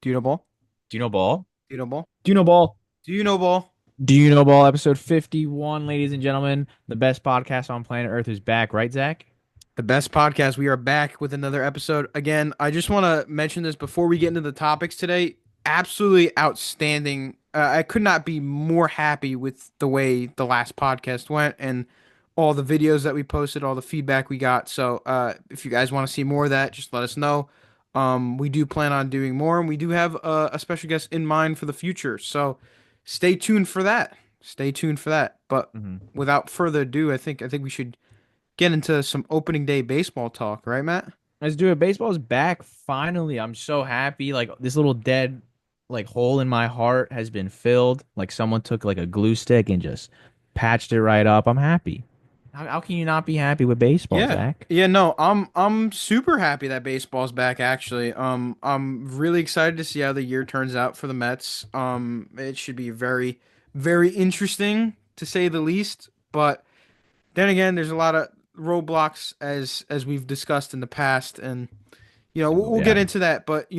Do you know ball? Do you know ball? Do you know ball? Do you know ball? Do you know ball? Do you know ball? Episode 51, ladies and gentlemen. The best podcast on planet Earth is back, right, Zach? The best podcast. We are back with another episode. Again, I just want to mention this before we get into the topics today. Absolutely outstanding. I could not be more happy with the way the last podcast went and all the videos that we posted, all the feedback we got. So, if you guys want to see more of that, just let us know. We do plan on doing more, and we do have a special guest in mind for the future. So, stay tuned for that. Stay tuned for that. But hmm without further ado, I think we should get into some opening day baseball talk, right, Matt? Let's do it. Baseball's back finally. I'm so happy. Like this little dead hole in my heart has been filled. Like someone took like a glue stick and just patched it right up. I'm happy. How can you not be happy with baseball, Yeah. Zach? Yeah, no, I'm super happy that baseball's back actually. I'm really excited to see how the year turns out for the Mets. It should be very, very interesting to say the least. But then again, there's a lot of roadblocks as we've discussed in the past, and we'll get Yeah. into that. But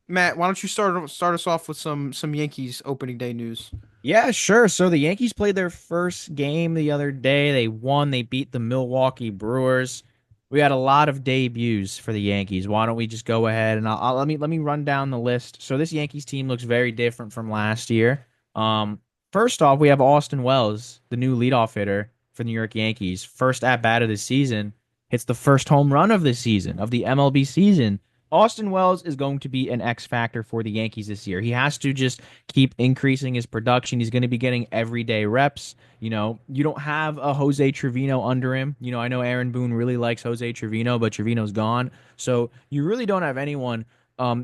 Matt, why don't you start us off with some Yankees opening day news? Yeah, sure. So the Yankees played their first game the other day. They won. They beat the Milwaukee Brewers. We had a lot of debuts for the Yankees. Why don't we just go ahead and let me run down the list. So this Yankees team looks very different from last year. Um, First off, we have Austin Wells, the new leadoff hitter for the New York Yankees. First at bat of the season, hits the first home run of the season of the MLB season. Austin Wells is going to be an X factor for the Yankees this year. He has to just keep increasing his production. He's going to be getting everyday reps. You don't have a Jose Trevino under him. I know Aaron Boone really likes Jose Trevino, but Trevino's gone. So you really don't have anyone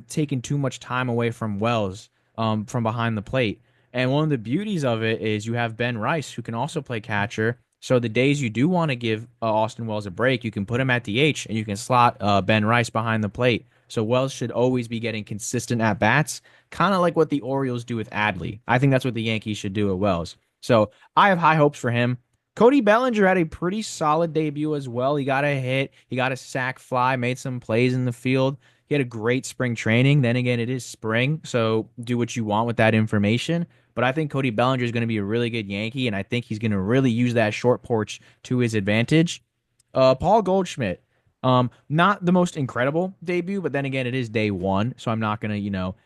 taking too much time away from Wells from behind the plate. And one of the beauties of it is you have Ben Rice, who can also play catcher. So the days you do want to give Austin Wells a break, you can put him at DH and you can slot Ben Rice behind the plate. So Wells should always be getting consistent at bats, kind of like what the Orioles do with Adley. I think that's what the Yankees should do at Wells. So I have high hopes for him. Cody Bellinger had a pretty solid debut as well. He got a hit, he got a sac fly, made some plays in the field. He had a great spring training. Then again, it is spring, so do what you want with that information. But I think Cody Bellinger is going to be a really good Yankee, and I think he's going to really use that short porch to his advantage. Paul Goldschmidt, not the most incredible debut, but then again, it is day one, so I'm not gonna,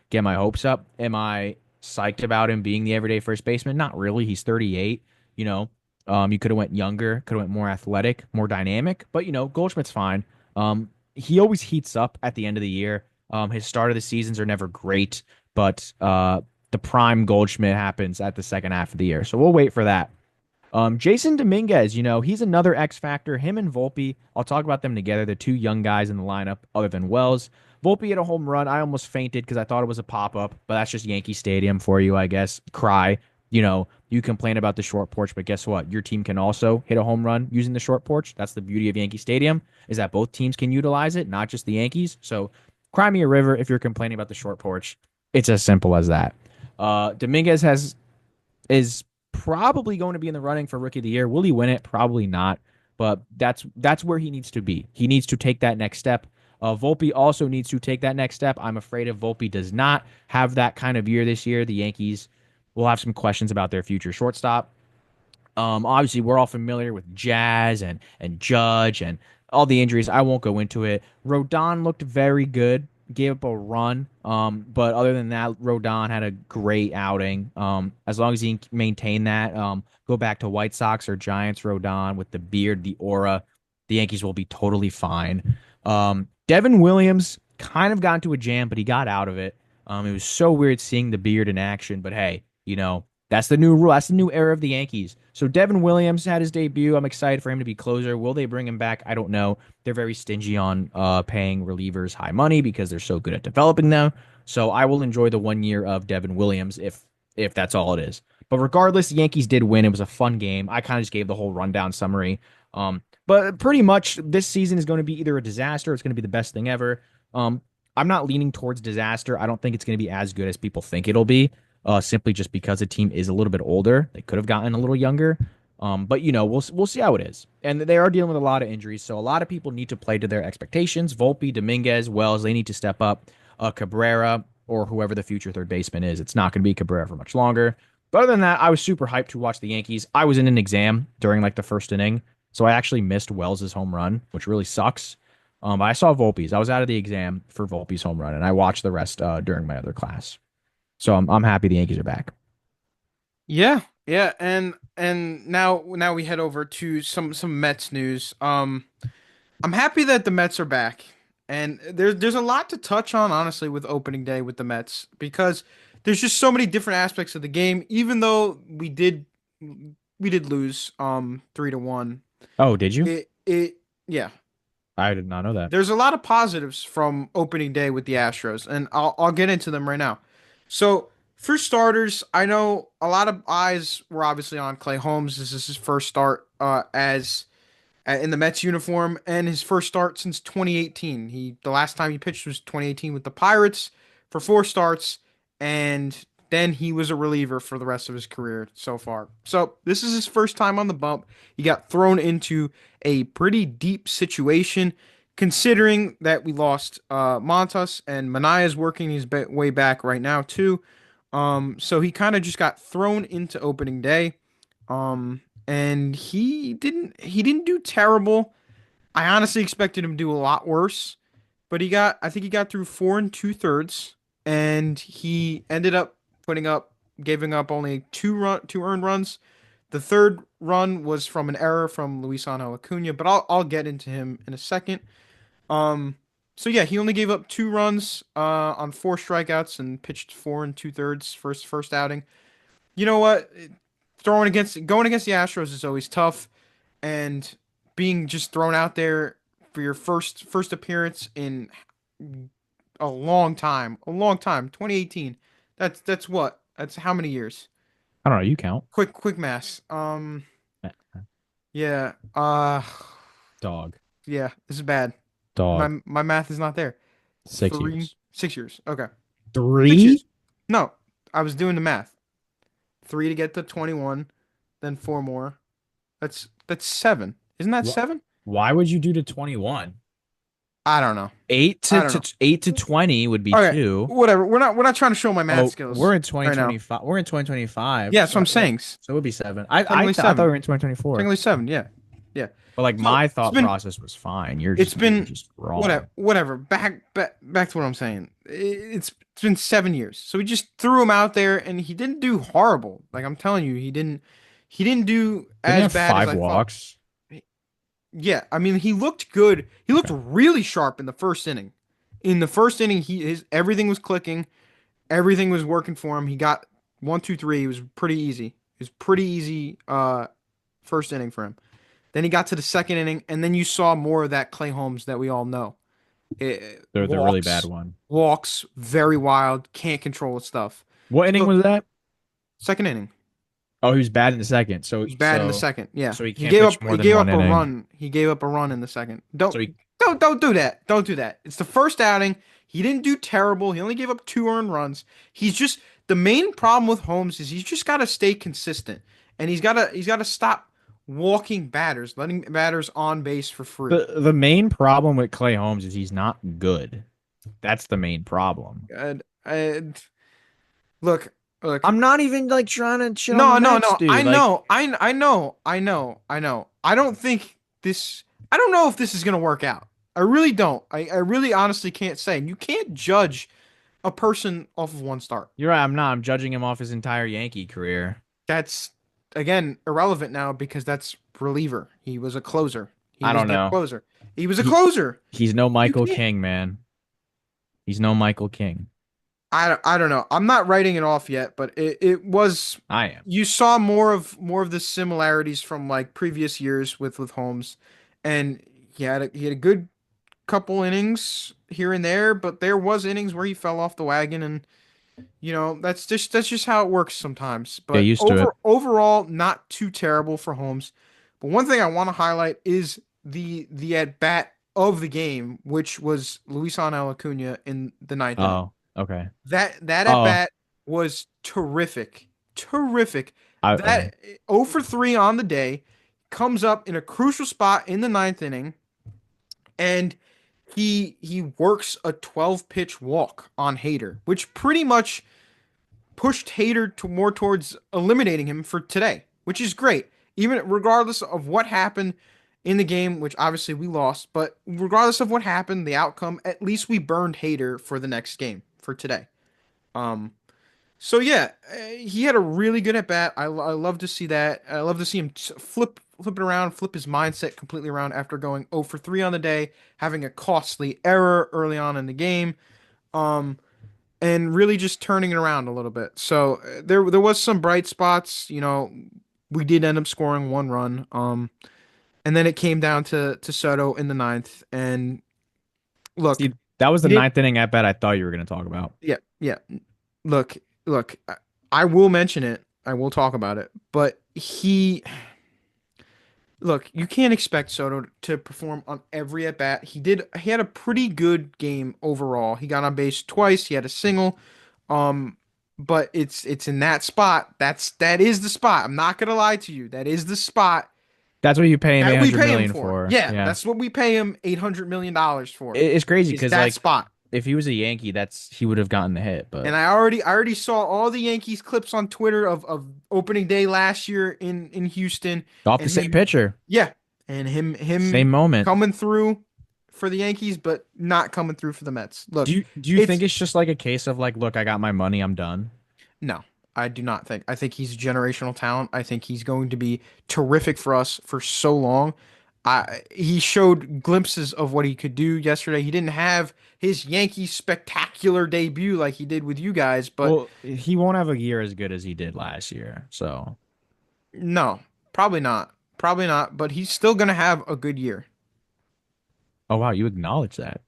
get my hopes up. Am I psyched about him being the everyday first baseman? Not really. He's 38. You know, you could have went younger, could have went more athletic, more dynamic, but Goldschmidt's fine. He always heats up at the end of the year. His start of the seasons are never great, but the prime Goldschmidt happens at the second half of the year, so we'll wait for that. Jason Dominguez, he's another X factor. Him and Volpe, I'll talk about them together. The two young guys in the lineup, other than Wells. Volpe hit a home run. I almost fainted because I thought it was a pop up, but that's just Yankee Stadium for you, I guess. Cry. You complain about the short porch, but guess what? Your team can also hit a home run using the short porch. That's the beauty of Yankee Stadium, is that both teams can utilize it, not just the Yankees. So cry me a river if you're complaining about the short porch. It's as simple as that. Dominguez is probably going to be in the running for Rookie of the Year. Will he win it? Probably not. But that's where he needs to be. He needs to take that next step. Volpe also needs to take that next step. I'm afraid if Volpe does not have that kind of year this year, the Yankees will have some questions about their future shortstop. Obviously, we're all familiar with Jazz and Judge and all the injuries. I won't go into it. Rodon looked very good, gave up a run, but other than that, Rodon had a great outing. As long as he can maintain that, go back to White Sox or Giants, Rodon with the beard, the aura, the Yankees will be totally fine. Devin Williams kind of got into a jam, but he got out of it. It was so weird seeing the beard in action, but hey, that's the new rule. That's the new era of the Yankees. So Devin Williams had his debut. I'm excited for him to be closer. Will they bring him back? I don't know. They're very stingy on paying relievers high money because they're so good at developing them. So I will enjoy the 1 year of Devin Williams if that's all it is. But regardless, the Yankees did win. It was a fun game. I kind of just gave the whole rundown summary. But pretty much this season is going to be either a disaster or it's going to be the best thing ever. I'm not leaning towards disaster. I don't think it's going to be as good as people think it'll be, simply just because the team is a little bit older. They could have gotten a little younger. But we'll see how it is. And they are dealing with a lot of injuries, so a lot of people need to play to their expectations. Volpe, Dominguez, Wells, they need to step up. Cabrera, or whoever the future third baseman is. It's not going to be Cabrera for much longer. But other than that, I was super hyped to watch the Yankees. I was in an exam during like the first inning, so I actually missed Wells's home run, which really sucks. But I saw Volpe's. I was out of the exam for Volpe's home run, and I watched the rest during my other class. So I'm happy the Yankees are back. Yeah, yeah, and now we head over to some Mets news. I'm happy that the Mets are back, and there's a lot to touch on honestly with opening day with the Mets because there's just so many different aspects of the game. Even though we did lose 3-1, Oh, did you? it yeah. I did not know that. There's a lot of positives from opening day with the Astros, and I'll get into them right now. So, for starters, I know a lot of eyes were obviously on Clay Holmes. This is his first start as in the Mets uniform and his first start since 2018. The last time he pitched was 2018 with the Pirates for 4 starts, and then he was a reliever for the rest of his career so far. So this is his first time on the bump. He got thrown into a pretty deep situation, considering that we lost Montas and Manaya's working his way back right now too. So he kind of just got thrown into opening day. And he didn't do terrible. I honestly expected him to do a lot worse, but I think he got through 4 2/3, and he ended up giving up only two earned runs. The third run was from an error from Luis Angel Acuna, but I'll get into him in a second. Um, so yeah, he only gave up 2 runs on 4 strikeouts and pitched 4 2/3 first outing. You know what? Going against the Astros is always tough, and being just thrown out there for your first appearance in a long time, 2018. That's what? That's how many years? I don't know. You count. Quick math. Yeah. Dog. Yeah. This is bad. My Dog. my math is not there. 6 years. 6 years. Okay. 6 years. 3? No, I was doing the math. 3 to get to 21, then 4 more. That's 7. Isn't that What? 7? Why would you do to 21? I don't know. Eight I to, don't know. to 8 to 20 would be Okay, 2. whatever. We're not trying to show my math Oh, skills we're in right now. 2025. We're in 2025. Yeah, that's what I'm So saying. so it would be 7. I Technically thought we 7. were in 2024. Technically 7. Yeah, yeah. But like So my thought process was fine. it's You're been just whatever wrong. whatever. Back to what I'm saying. It's been 7 years. So we just threw him out there, and he didn't do horrible. Like I'm telling you, he didn't do Didn't he as have bad as 5 I thought. walks? Yeah, I mean, he looked good. He looked Okay. really sharp in the first inning. In the first inning, his everything was clicking, everything was working for him. He got 1 2 3. It was pretty easy. It was pretty easy first inning for him. Then he got to the second inning, and then you saw more of that Clay Holmes that we all know. The really bad Walks, one. walks, very wild, can't control his stuff. What inning So was that? second inning, Oh, he was bad in the second. So he was bad in the so second. Yeah, so he he can't gave pitch up. more He than gave one up a inning. run. He gave up a run in the second. So he Don't do that. Don't do that. It's the first outing. He didn't do terrible. He only gave up 2 earned runs. He's just the main problem with Holmes is he's just got to stay consistent, and he's got to stop walking batters, letting batters on base for free. the main problem with Clay Holmes is he's not good. That's the main problem. And look, look. I'm not even like trying to shit on the No, no, Mets, no. I dude. Like, know. I know. I know. I know. I don't think this. I don't know if this is gonna work out. I really don't. I really honestly can't say. And you can't judge a person off of 1 start. you're right. I'm not. I'm judging him off his entire Yankee career. That's again irrelevant now because that's reliever. He was a closer. He I was don't their know. closer. He was a He closer. he's no You Michael can't. King, man. He's no Michael King. I don't know. I'm not writing it off yet, but it was. I am. You saw more of the similarities from like previous years with Holmes, and he had a good couple innings here and there, but there was innings where he fell off the wagon, and that's just how it works sometimes. Get But used to it. overall, not too terrible for Holmes. But one thing I want to highlight is the at bat of the game, which was Luis Angel Acuna in the ninth inning. Oh, okay. That at Oh, bat was terrific, terrific. okay. That 0 for 3 on the day comes up in a crucial spot in the ninth inning, and he works a 12 pitch walk on Hader, which pretty much pushed Hader to more towards eliminating him for today, which is great. Even regardless of what happened in the game, which obviously we lost, but regardless of what happened, the outcome, at least we burned Hader for the next game for today. Um, so yeah, he had a really good at bat. I love to see that. I love to see him flip it around, flip his mindset completely around after going 0 for 3 on the day, having a costly error early on in the game. Um, and really just turning it around a little bit. So there was some bright spots. We did end up scoring 1 run. And then it came down to Soto in the ninth. And look, See, that was he the did. ninth inning at bat I thought you were going to talk about. Yeah, yeah. Look, look. I will mention it. I will talk about it. But look, you can't expect Soto to perform on every at bat. He did. He had a pretty good game overall. He got on base twice. He had a single. Um, but it's in that spot. That is the spot. I'm not gonna lie to you. That is the spot That's what you pay him that we 800 pay him million for. for. Yeah, Yeah. that's what we pay him $800 million for. It's crazy Is because that like spot. if he was a Yankee, that's he would have gotten the hit, but And I already saw all the Yankees clips on Twitter of opening day last year in Houston off the and same him, pitcher, yeah, and him same moment. coming through for the Yankees, but not coming through for the Mets. Do Look, you think it's it's just like a case of like, look, I got my money, I'm done? no, I do not think. I think he's a generational talent. I think he's going to be terrific for us for so long. He showed glimpses of what he could do yesterday. He didn't have his Yankees spectacular debut like he did with you guys, but Well, he won't have a year as good as he did last year. So, no, probably not. Probably not, but he's still going to have a good year. oh wow, you acknowledge that.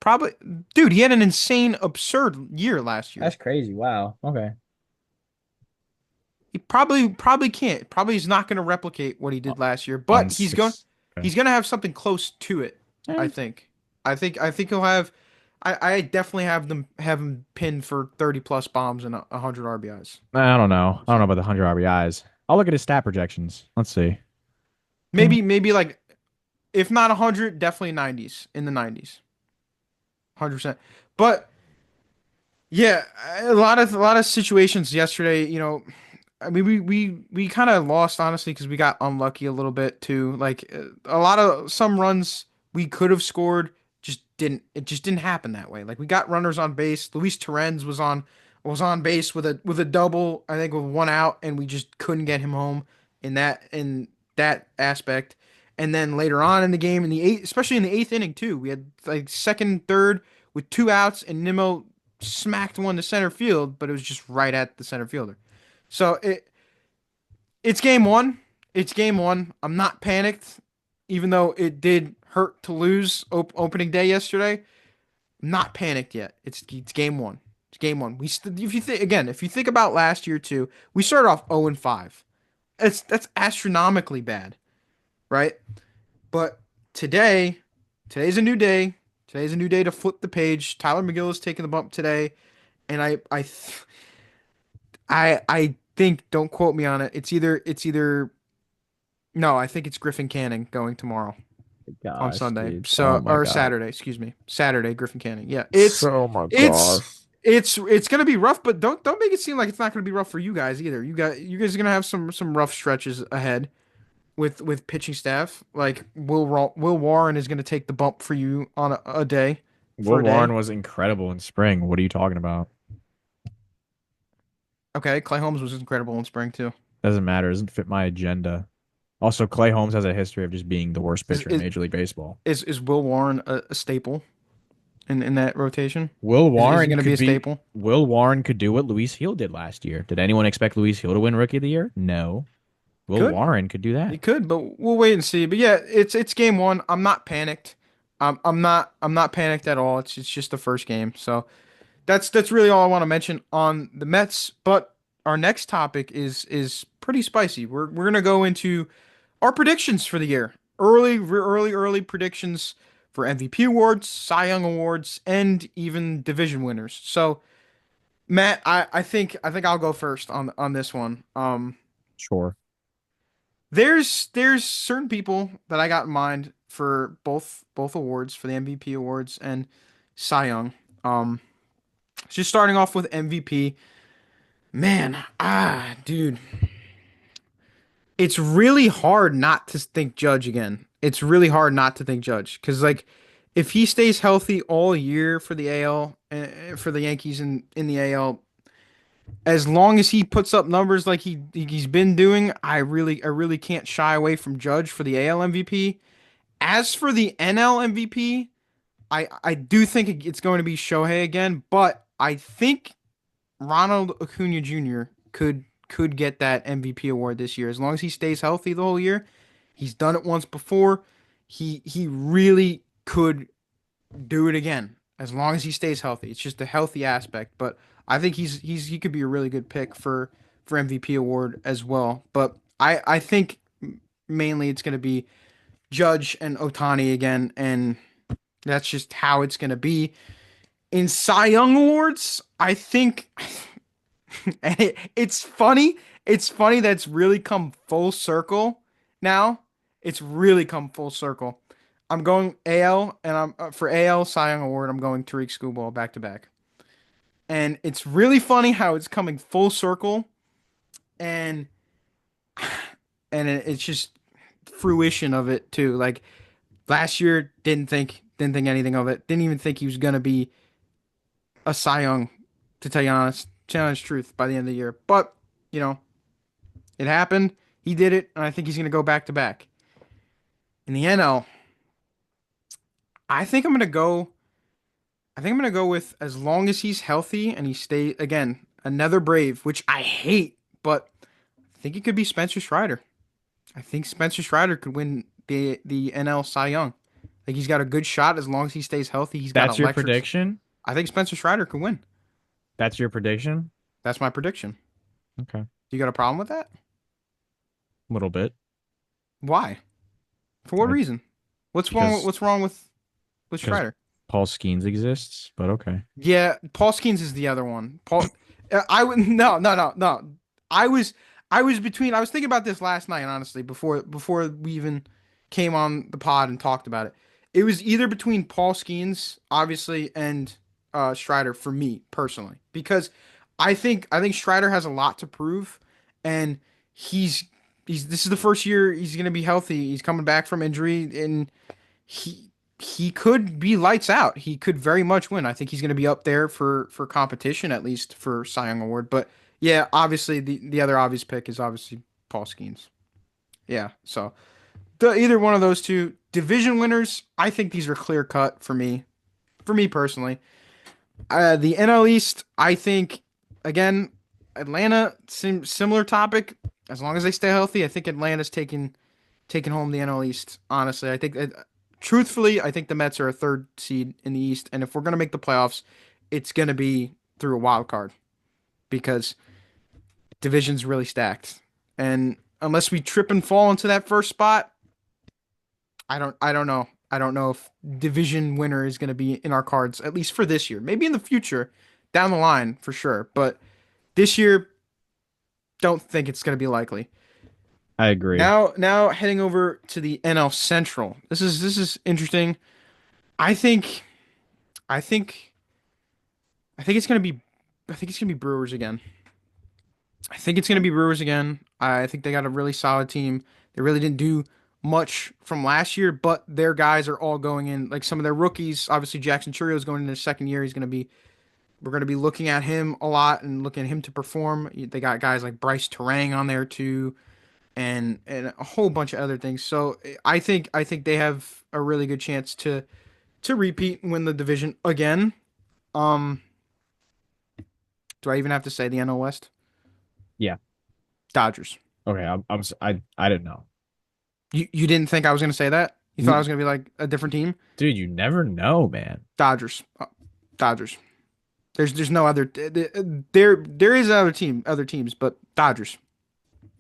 Probably, dude, he had an insane, absurd year last year. That's crazy. Wow. Okay. He probably can't. Probably he's not going to replicate what he Uh, did last year, On but he's going six. Okay. he's going to have something close to it, I Eh, think. I think he'll have I definitely have him pinned for 30 plus bombs and 100 RBIs. I don't know. I don't know So about the 100 RBIs. I'll look at his stat projections. Let's see. maybe like if not 100, definitely 90s in the 90s. 100%. But yeah, a lot of situations yesterday, I mean, we kind of lost honestly because we got unlucky a little bit too. Like a lot of some runs we could have scored just didn't. It just didn't happen that way. Like we got runners on base. Luis Torrens was on base with a double. I think with 1 out, and we just couldn't get him home in that aspect. And then later on in the game, in the eighth, especially in the eighth inning too, we had like second, third with 2 outs, and Nimmo smacked one to center field, but it was just right at the center fielder. So it's game one. It's game one. I'm not panicked, even though it did hurt to lose opening day yesterday. I'm not panicked yet. It's game one. It's game one. If you think about last year too, we started off 0-5. That's astronomically bad, right? But today, today's a new day. Today's a new day to flip the page. Tyler McGill is taking the bump today, and I think, don't quote me on it. It's either no, I think it's Griffin Canning going tomorrow on Gosh, Sunday. dude. Oh So my or God. Saturday, excuse me. Saturday, Griffin Canning. Yeah. It's So my it's gosh. it's gonna be rough, but don't make it seem like it's not gonna be rough for you guys either. You guys are gonna have some rough stretches ahead with pitching staff. Like Will Warren is gonna take the bump for you on a day for Will a day. Warren was incredible in spring. What are you talking about? Okay, Clay Holmes was incredible in spring too. Doesn't matter. Doesn't fit my agenda. Also, Clay Holmes has a history of just being the worst Is pitcher in is Major League Baseball. is Will Warren a staple in that rotation? Will Is he Warren going to be could a be. staple? Will Warren could do what Luis Hill did last year. Did anyone expect Luis Hill to win Rookie of the Year? No. He Will could. Warren could do He that. could, but we'll wait and see. But yeah, it's game one. I'm not panicked. I'm not panicked at all. It's just the first game. So that's really all I want to mention on the Mets. But our next topic is pretty spicy. We're gonna go into our predictions for the year. Early predictions for MVP awards, Cy Young awards, and even division winners. So Matt, I think I'll go first on this one. Sure. There's certain people that I got in mind for both awards for the MVP awards and Cy Young. Um, just starting off with MVP, man, dude, it's really hard not to think Judge again. It's really hard not to think Judge because like if he stays healthy all year for the AL for the Yankees in the AL, as long as he puts up numbers like he's been doing, I really can't shy away from Judge for the AL MVP. As for the NL MVP, I do think it's going to be Shohei again, but I think Ronald Acuna Jr. could get that MVP award this year as long as he stays healthy the whole year. He's done it once before. He really could do it again as long as he stays healthy. It's just the healthy aspect, but I think he could be a really good pick for MVP award as well. But I think mainly it's going to be Judge and Otani again, and that's just how it's going to be. In Cy Young awards, I think it's funny. It's funny that's really come full circle now. It's really come full circle. I'm going AL, and I'm for AL Cy Young Award. I'm going Tariq Skubal back to back, and it's really funny how it's coming full circle, and it's just fruition of it too. Like last year, didn't think anything of it. Didn't even think he was gonna be a Cy Young, to tell you honest truth, by the end of the year. But you know, it happened. He did it, and I think he's gonna go back to back. In the NL, I think I'm gonna go. I think I'm gonna go with as long as he's healthy and he stay again another Brave, which I hate, but I think it could be Spencer Strider. I think Spencer Strider could win the NL Cy Young. Like he's got a good shot as long as he stays healthy. He's got That's your electric. prediction? I think Spencer Strider could win. That's your prediction? That's my prediction. Okay. You got a problem with that? A little bit. Why? For what I, reason? What's wrong? because What's wrong with because Strider? Paul Skeens exists, but okay. Yeah, Paul Skeens is the other one. I would no. I was I was thinking about this last night, honestly, before we even came on the pod and talked about it. It was either between Paul Skeens, obviously, and Strider for me personally, because I think Strider has a lot to prove, and he's this is the first year he's gonna be healthy. He's coming back from injury, and he he could be lights out. He could very much win. I think he's going to be up there for competition, at least for Cy Young Award. But yeah, obviously the other obvious pick is obviously Paul Skeens. Yeah, so either one of those two division winners, I think these are clear cut for me. For me personally, the NL East, I think again, Atlanta similar topic. As long as they stay healthy, I think Atlanta's taking home the NL East. Honestly, I think truthfully, I think the Mets are a third seed in the East, and if we're gonna make the playoffs, it's gonna be through a wild card because division's really stacked. And unless we trip and fall into that first spot, I don't know. I don't know if division winner is gonna be in our cards, at least for this year. Maybe in the future, down the line for sure. But this year, don't think it's gonna be likely. I agree. Now heading over to the NL Central. This is interesting. I think I think I think it's gonna be I think it's gonna be Brewers again. I think it's gonna be Brewers again. I think they got a really solid team. They really didn't do much from last year, but their guys are all going in. Like some of their rookies, obviously Jackson Churrio is going into his second year. We're gonna be looking at him a lot and looking at him to perform. They got guys like Bryce Terang on there too, and a whole bunch of other things. So I think they have a really good chance to repeat and win the division again. Um, do I even have to say the NL West? Yeah. Dodgers. Okay. I didn't know. You didn't think I was gonna say that? You thought I was gonna be like a different team? Dude, you never know, man. Dodgers. Dodgers. There's no other there is other teams, but Dodgers.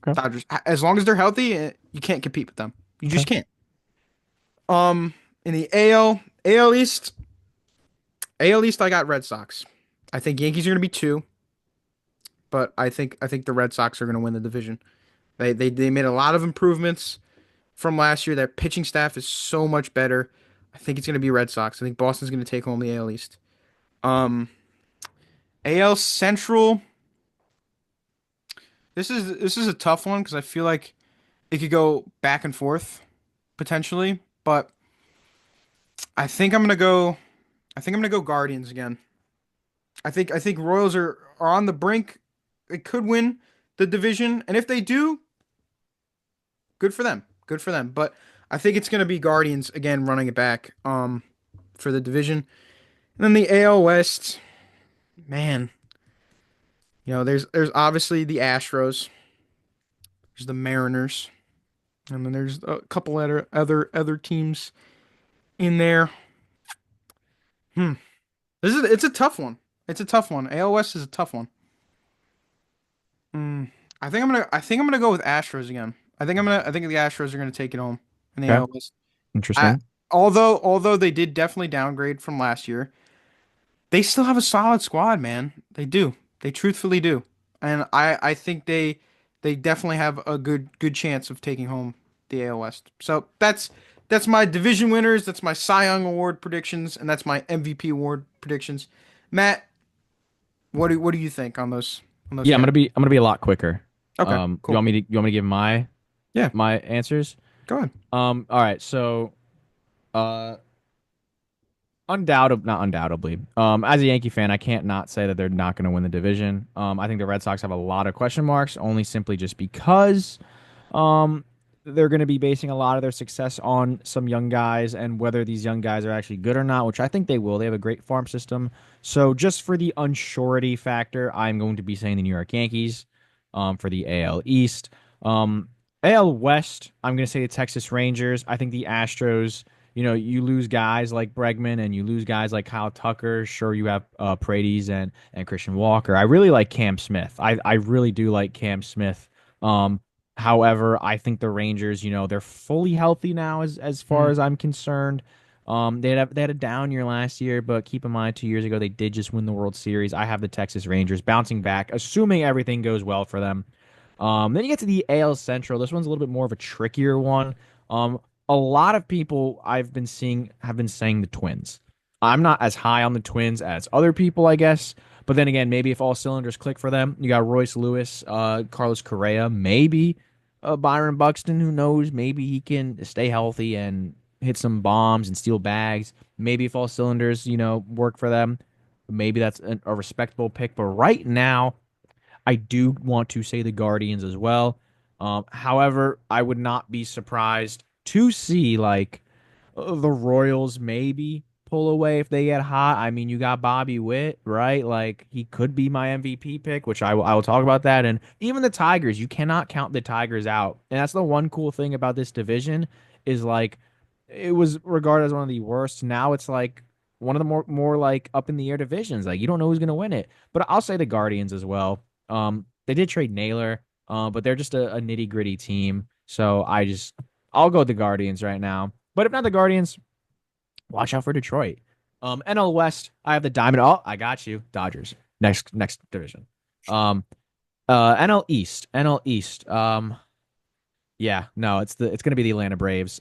Okay. Dodgers. As long as they're healthy, you can't compete with them. You Okay. just can't. In the AL East, AL East, I got Red Sox. I think Yankees are gonna be two, but I think the Red Sox are gonna win the division. They made a lot of improvements. from last year. Their pitching staff is so much better. I think it's going to be Red Sox. I think Boston's going to take home the AL East. Um, AL Central. This is a tough one because I feel like it could go back and forth potentially, but I think I'm gonna go. I think I'm gonna go Guardians again. I think Royals are on the brink. They could win the division, and if they do, good for them. Good for them. But I think it's gonna be Guardians again running it back for the division. And then the AL West, man, there's obviously the Astros, there's the Mariners, and then there's a couple other teams in there. Hmm. It's a tough one. It's a tough one. AL West is a tough one. Mm. I think I'm gonna go with Astros again. I think the Astros are gonna take it home in the Okay, AL West. I, interesting. although they did definitely downgrade from last year, they still have a solid squad, man. They do. They truthfully do. And I think they definitely have a good chance of taking home the AL West. So that's my division winners, that's my Cy Young Award predictions, and that's my MVP award predictions. Matt, what do you think on those Yeah, categories? I'm gonna be a lot quicker. Okay, cool. You want me to give Yeah, my answers? go ahead. All right. So, uh, not undoubtedly. As a Yankee fan, I can't not say that they're not going to win the division. I think the Red Sox have a lot of question marks, only simply just because um, they're going to be basing a lot of their success on some young guys and whether these young guys are actually good or not, which I think they will. They have a great farm system. So just for the unsurety factor, I'm going to be saying the New York Yankees for the AL East. Um, AL West, I'm going to say the Texas Rangers. I think the Astros, you lose guys like Bregman and you lose guys like Kyle Tucker. Sure, you have Paredes and Christian Walker. I really like Cam Smith. I really do like Cam Smith. Um, However, I think the Rangers, they're fully healthy now as far Hmm. as I'm concerned. They had a down year last year, but keep in mind 2 years ago they did just win the World Series. I have the Texas Rangers bouncing back, assuming everything goes well for them. Then you get to the AL Central. This one's a little bit more of a trickier one. Um, a lot of people I've been seeing have been saying the Twins. I'm not as high on the Twins as other people, I guess. But then again, maybe if all cylinders click for them, you got Royce Lewis, Carlos Correa, maybe Byron Buxton. Who knows? Maybe he can stay healthy and hit some bombs and steal bags. Maybe if all cylinders, work for them, maybe that's a respectable pick. But right now, I do want to say the Guardians as well. However, I would not be surprised to see like the Royals maybe pull away if they get hot. I mean, you got Bobby Witt, right? Like he could be my MVP pick, which I will talk about that. And even the Tigers, you cannot count the Tigers out. And that's the one cool thing about this division is like it was regarded as one of the worst. Now it's like one of the more like up in the air divisions. Like you don't know who's gonna win it. But I'll say the Guardians as well. They did trade Naylor, but they're just a nitty gritty team. So I'll go with the Guardians right now. But if not the Guardians, watch out for Detroit. NL West, I have the Diamond. Oh, I got you. Dodgers. Next division. Um, NL East. NL East. Yeah, no, it's gonna be the Atlanta Braves.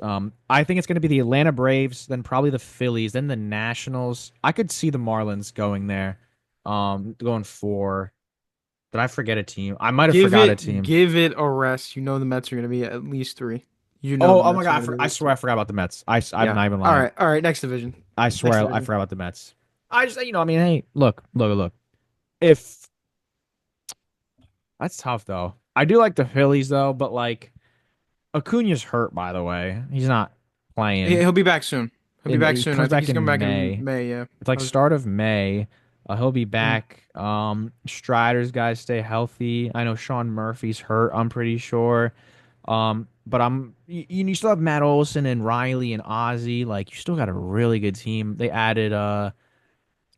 I think it's gonna be the Atlanta Braves, then probably the Phillies, then the Nationals. I could see the Marlins going there. Going for. Did I forget a team? I might have forgot a team. Give it a rest. You know the Mets are going to be at least three. You know Oh, the oh my Mets are God! going to be at I least swear three. I forgot about the Mets. I'm Yeah. not even lying. All right. Next division. I Next swear I division. forgot about the Mets. I just, I mean, hey, look. If that's tough though, I do like the Phillies though, but like Acuna's hurt, by the way. He's not playing, He'll be back soon. He'll be and back he soon. I comes think back he's coming in back in May. May. Yeah. It's like I was. start of May. He'll be Mm, back. Strider's guys stay healthy. I know Sean Murphy's hurt. I'm pretty sure. But you still have Matt Olson and Riley and Ozzy. Like you still got a really good team. They added Profar.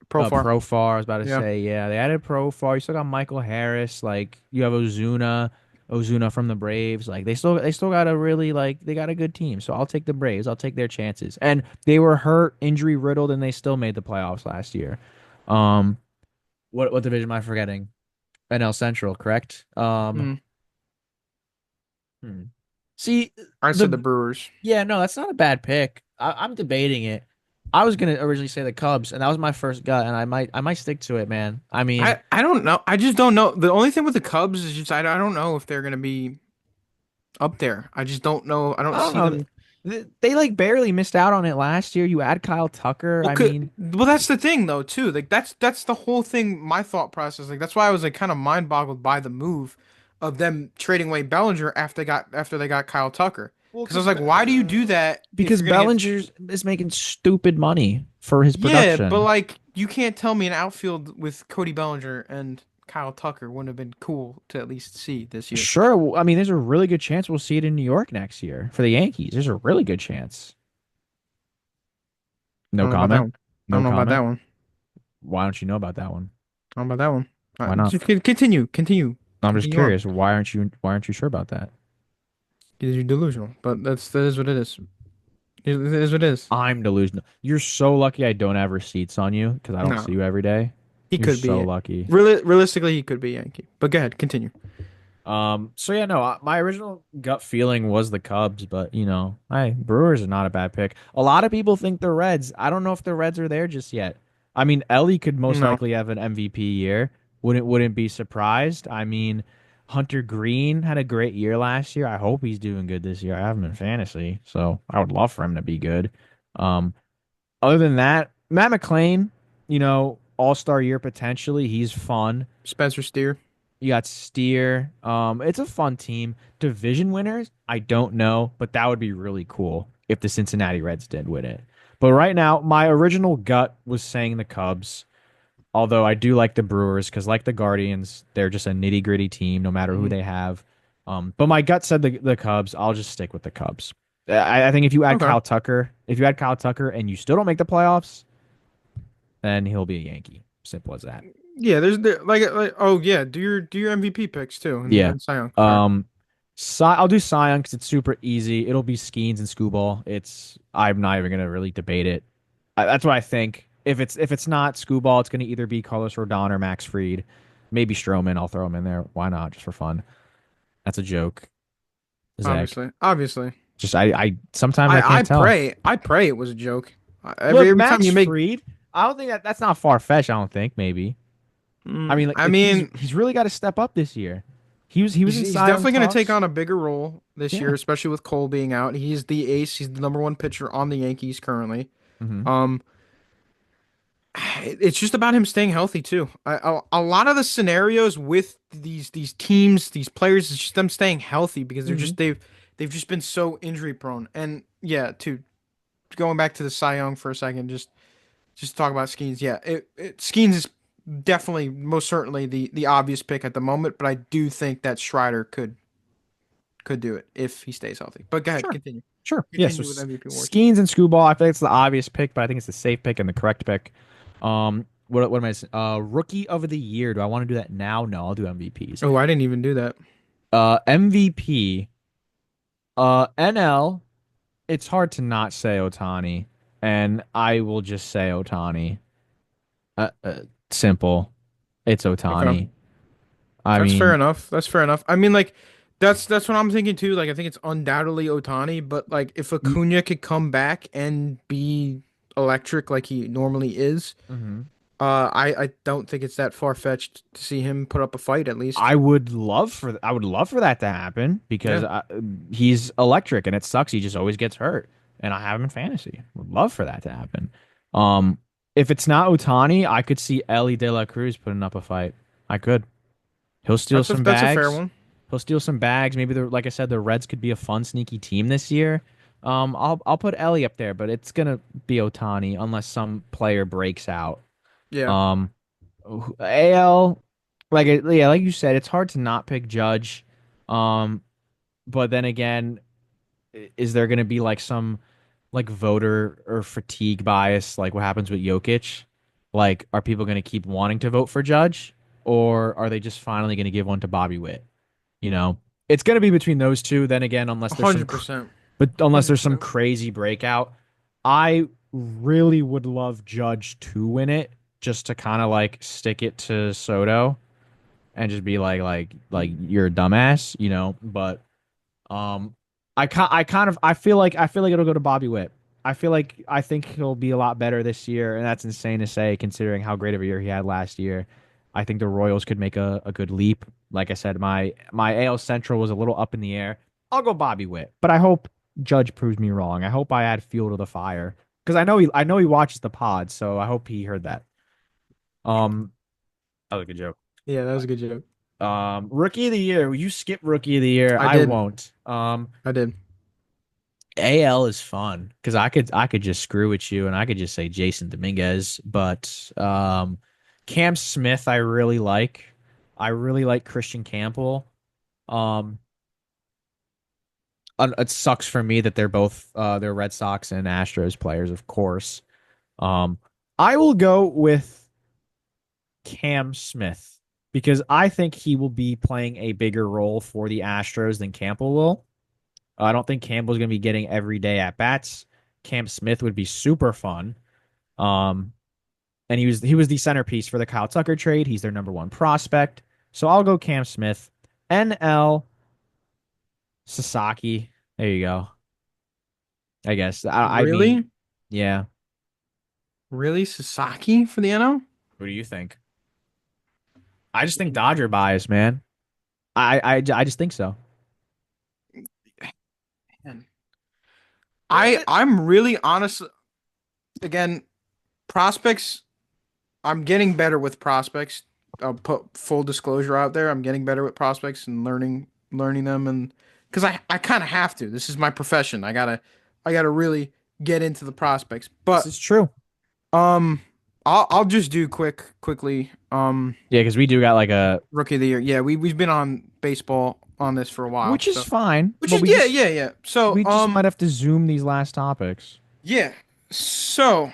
Profar. I was about to Yeah. say, yeah, they added Profar. You still got Michael Harris. Like you have Ozuna from the Braves. Like they still got a really like they got a good team. So I'll take the Braves. I'll take their chances. And they were hurt, injury riddled, and they still made the playoffs last year. Um, what division am I forgetting? NL Central, correct? Mm. Hmm. See, I said the the Brewers. yeah, no, that's not a bad pick. I'm debating it. I was gonna originally say the Cubs, and that was my first gut, and I might stick to it, man. I mean, I don't know. I just don't know. The only thing with the Cubs is just I don't know if they're gonna be up there. I just don't know. I don't I don't see know. them. They like barely missed out on it last year. You add Kyle Tucker. I mean, Well, that's the thing though too. Like that's the whole thing. My thought process. Like that's why I was like kind of mind boggled by the move of them trading away Bellinger after they got Kyle Tucker. well, Because I was like, why do you do that if because you're gonna get? Bellinger is making stupid money for his Yeah, but production. like you can't tell me an outfield with Cody Bellinger and Kyle Tucker wouldn't have been cool to at least see this year. Sure, I mean, there's a really good chance we'll see it in New York next year for the Yankees. There's a really good chance. I No don't know about that comment. one. I don't No know about that comment. one. Why don't you know about that one? I don't know about that one. Why not? Just continue, I'm just continue on. curious. Why aren't you sure about that? Because you're delusional, but that is what it is. It is what it is. I'm delusional. You're so lucky I don't have receipts on you because I don't No, see you every day. he You're could so be. lucky. Realistically, he could be Yankee. But go ahead, continue. So yeah, no, my original gut feeling was the Cubs, but Brewers are not a bad pick. A lot of people think the Reds. I don't know if the Reds are there just yet. I mean, Ellie could most No. likely have an MVP year. Wouldn't be surprised. I mean, Hunter Green had a great year last year. I hope he's doing good this year. I have him in fantasy, so I would love for him to be good. Um, Other than that, Matt McClain, All-Star year potentially. He's fun. Spencer Steer. You got Steer. It's a fun team. Division winners, I don't know, but that would be really cool if the Cincinnati Reds did win it. But right now, my original gut was saying the Cubs, although I do like the Brewers because, like the Guardians, they're just a nitty-gritty team no matter who Mhm. they have. But my gut said the Cubs. I'll just stick with the Cubs. I think Okay. If you add Kyle Tucker and you still don't make the playoffs, then he'll be a Yankee. Simple as that. Yeah, like oh yeah, do your MVP picks too Yeah. and Cy Young. Fair. Um, I'll do Cy because it's super easy. It'll be Skeens and Scooball. I'm not even gonna really debate it. That's what I think. If it's not Scooball, it's gonna either be Carlos Rodon or Max Fried. Maybe Stroman. I'll throw him in there. Why not? Just for fun. That's a joke, Zach. Obviously. Just I sometimes I can't tell. I pray it was a joke. Look, Every time Max you make, Fried. I don't think that's not far fetched. I don't think maybe. I mean, I like he's mean, he's really got to step up this year. He was in he's Cy Young definitely going to take talks. on a bigger role this Yeah. year, especially with Cole being out. He's the ace. He's the number one pitcher on the Yankees currently. Hmm. Um, it's just about him staying healthy too. A lot of the scenarios with these teams, these players, it's just them staying healthy because Hmm. they've just been so injury prone. And yeah, to going back to the Cy Young for a second, just to talk about Skeens. Yeah, Skeens is definitely most certainly the obvious pick at the moment, but I do think that Strider could do it if he stays healthy. But go ahead, Sure. continue. Sure. Yeah. So Continue with MVP awards. Skeens and Scooball, I think it's the obvious pick, but I think it's the safe pick and the correct pick. What am I saying? Rookie of the year. Do I want to do that now? No, I'll do MVPs. Oh, I didn't even do that. MVP. NL. It's hard to not say Otani, and I will just say Otani. Simple. It's Okay. Otani. I That's fair mean, enough. That's fair enough. I mean, like, that's what I'm thinking too. Like, I think it's undoubtedly Otani, but like, if y- Acuna could come back and be electric like he normally is, mhm. I don't think it's that far fetched to see him put up a fight at least. I would love for that to happen because Yeah, he's electric and it sucks. He just always gets hurt, and I have him in fantasy. Would love for that to happen. Um, if it's not Otani, I could see Ellie De La Cruz putting up a fight. I could. He'll steal some that's a fair bags. one. He'll steal some bags. Maybe like I said, the Reds could be a fun, sneaky team this year. I'll put Ellie up there, but it's gonna be Otani unless some player breaks out. Yeah, Um, AL, yeah, like you said, it's hard to not pick Judge. Um, but then again, is there going to be like some like voter or fatigue bias, like what happens with Jokic? Like, are people going to keep wanting to vote for Judge, or are they just finally going to give one to Bobby Witt? It's going to be between those two. Then again, 100%, unless hundred there's some percent. crazy breakout, I really would love Judge to win it just to kind of like stick it to Soto and just be like you're a dumbass. But um I feel like it'll go to Bobby Witt. I think he'll be a lot better this year, and that's insane to say considering how great of a year he had last year. I think the Royals could make a good leap. Like I said, my AL Central was a little up in the air. I'll go Bobby Witt, but I hope Judge proves me wrong. I hope I add fuel to the fire because I know he watches the pod, so I hope he heard that. Um, that was a good joke. Yeah, that was a good joke. Rookie of the year. You skip rookie of the year. I I did. won't. I did. AL is fun because I could just screw with you and I could just say Jason Dominguez, but Cam Smith I really like. I really like Christian Campbell. Um, it sucks for me that they're Red Sox and Astros players, of course. Um, I will go with Cam Smith because I think he will be playing a bigger role for the Astros than Campbell will. I don't think Campbell's going to be getting everyday at bats. Cam Smith would be super fun. Um, and he was the centerpiece for the Kyle Tucker trade. He's their number one prospect. So I'll go Cam Smith. NL Sasaki. There you go. I guess. I mean, Really? yeah. Really? Sasaki for the NL? Who do you think? I just think Dodger bias, man. I just think so. Man. Eh, I'm really honest. Again, prospects. I'm getting better with prospects. I'll put full disclosure out there. I'm getting better with prospects and learning them, and because I kind of have to. This is my profession. I gotta really get into the prospects. This But is true. um, I'll just do quickly. Yeah, because we do got like a, Rookie of the year. Yeah, we've been on baseball on this for a while. which is So fine, which but is yeah. So we just might have to zoom these last topics. yeah. So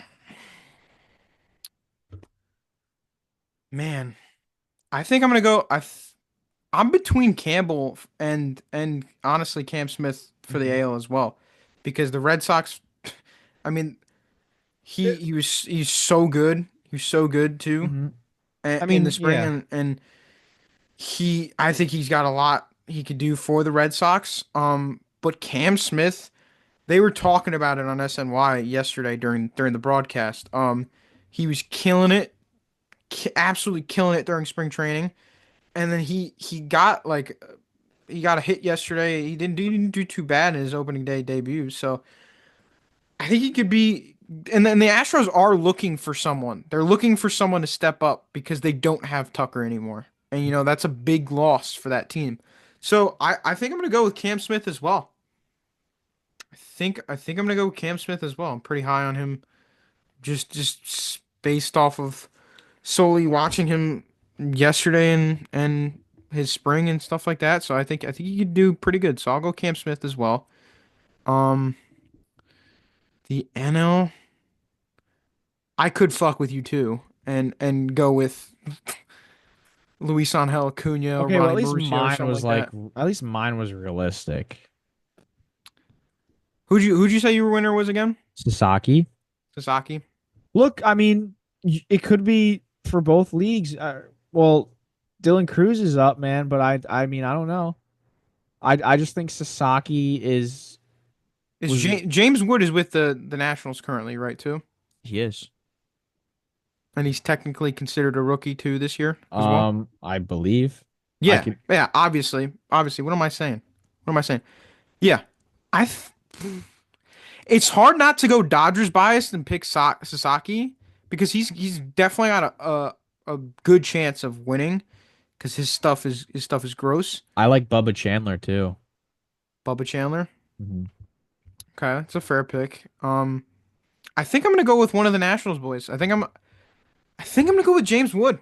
man, I think I'm gonna go. I'm between Campbell and honestly Cam Smith for the Mhm. AL as well, because the Red Sox. I mean, he's so good. He's so good too Hmm. I in the mean, spring, yeah. and I think he's got a lot he could do for the Red Sox. But Cam Smith, they were talking about it on SNY yesterday during the broadcast. He was killing it, absolutely killing it during spring training, and then he got a hit yesterday. He didn't do too bad in his opening day debut. So I think he could be. And then the Astros are looking for someone. They're looking for someone to step up because they don't have Tucker anymore, and that's a big loss for that team. So I think I'm gonna go with Cam Smith as well. I think I'm gonna go with Cam Smith as well. I'm pretty high on him, just based off of solely watching him yesterday and his spring and stuff like that. So I think he could do pretty good. So I'll go Cam Smith as well. Um, the NL, I could fuck with you too, and go with Luis Angel Acuna, Okay, well Ronnie Mauricio, or something like that. at least mine was realistic. Who'd you say your winner was again? Sasaki. Sasaki. Look, I mean, it could be for both leagues. Well, Dylan Cruz is up, man, but I mean, I don't know. I just think Sasaki was James Wood is with the Nationals currently, right too? he is. And he's technically considered a rookie too this year as well. I believe I Yeah, could. yeah. Obviously. What am I saying? What am I saying? Yeah, I. It's hard not to go Dodgers biased and pick Sasaki because he's definitely got a good chance of winning because his stuff is gross. I like Bubba Chandler too. Bubba Chandler. Mhm. Okay, that's a fair pick. I think I'm gonna go with one of the Nationals boys. I think I'm gonna go with James Wood.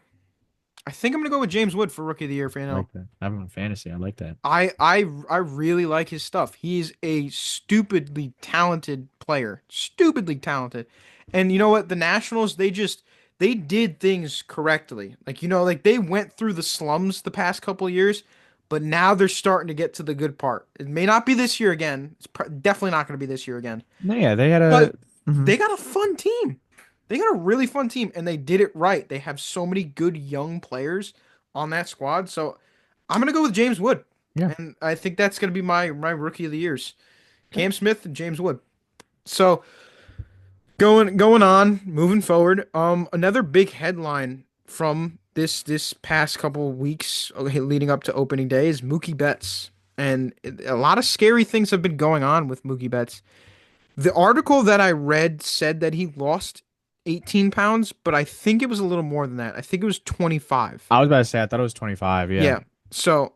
I think I'm gonna go with James Wood for Rookie of the Year for I like NL. that. I'm in fantasy. I like that. I really like his stuff. He's a stupidly talented player. Stupidly talented. And you know what? The Nationals, they did things correctly. Like like they went through the slums the past couple of years, but now they're starting to get to the good part. It may not be this year again. It's definitely not going to be this year again. No, yeah, they had But a. Mhm. they got a fun team. They got a really fun team and they did it right. They have so many good young players on that squad. So I'm going to go with James Wood. Yeah. And I think that's going to be my rookie of the years. Cam Smith and James Wood. So going on, moving forward. Another big headline from this past couple of weeks leading up to opening day is Mookie Betts, and a lot of scary things have been going on with Mookie Betts. The article that I read said that he lost 18 pounds, but I think it was a little more than that. I think it was 25. I was about to say I thought it was 25. Yeah. Yeah. So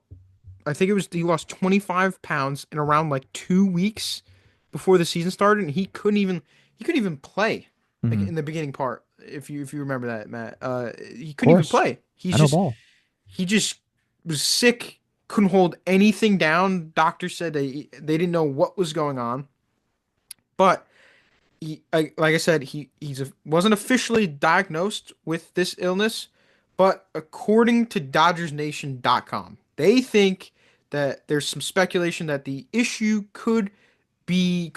I think it was he lost 25 pounds in around like 2 weeks before the season started, and he couldn't even play like Hmm. in the beginning part. If you remember that, Matt, he Of couldn't even course. play. I know ball. He just was sick, couldn't hold anything down. Doctors said they didn't know what was going on, but like I said, wasn't officially diagnosed with this illness, but according to DodgersNation.com, they think that there's some speculation that the issue could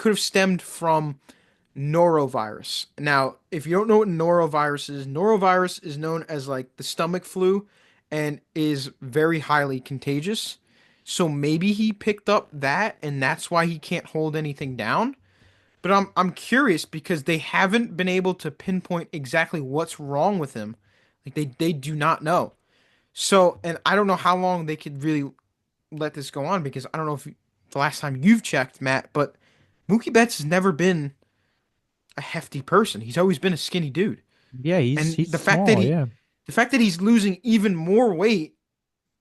have stemmed from norovirus. Now, if you don't know what norovirus is known as like the stomach flu and is very highly contagious. So maybe he picked up that and that's why he can't hold anything down. But I'm curious because they haven't been able to pinpoint exactly what's wrong with him. Like they do not know. So, and I don't know how long they could really let this go on because I don't know if the last time you've checked, Matt, but Mookie Betts has never been a hefty person. He's always been a skinny dude. Yeah, he's And he's small. Yeah. the fact that he's losing even more weight